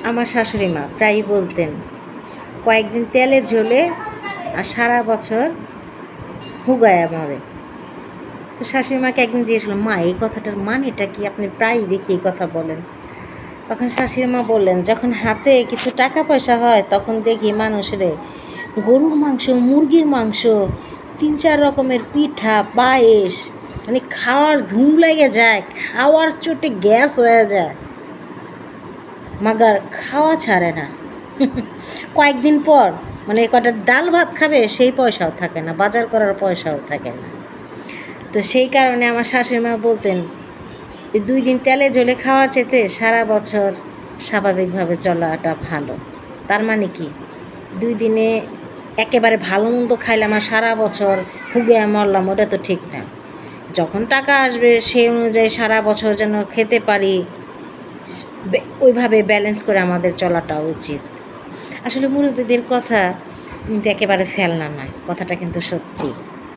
আমার শাশুড়ি মা প্রায়ই বলতেন, কয়েকদিন তেলে ঝোলে আর সারা বছর হুগায়া মরে। তো শাশুড়ি মাকে একদিন জিজ্ঞেস করলাম, মা এই কথাটার মানেটা কি? আপনি প্রায়ই দেখি এই কথা বলেন। তখন শাশুড়ি মা বললেন, যখন হাতে কিছু টাকা পয়সা হয় তখন দেখি মানুষের গরুর মাংস, মুরগির মাংস, 3-4 রকমের পিঠা, পায়েস, মানে খাওয়ার ধুম লেগে যায়, খাওয়ার চোটে গ্যাস হয়ে যায়, মাগার খাওয়া ছাড়ে না। কয়েকদিন পর মানে কটা ডাল ভাত খাবে সেই পয়সাও থাকে না, বাজার করার পয়সাও থাকে না। তো সেই কারণে আমার শাশুড়ি মা বলতেন, 2 দিন তেলে ঝোলে খাওয়ার চেতে সারা বছর স্বাভাবিকভাবে চলাটা ভালো। তার মানে কি, 2 দিনে একেবারে ভালো মন্দ খাইলাম আর সারা বছর হুগে মরলাম, ওটা তো ঠিক না। যখন টাকা আসবে সেই অনুযায়ী সারা বছর যেন খেতে পারি, ওইভাবে ব্যালেন্স করে আমাদের চলাটা উচিত। আসলে মুরব্বীদের কথা কিন্তু একেবারে ফেলনা নয়, কথাটা কিন্তু সত্যি।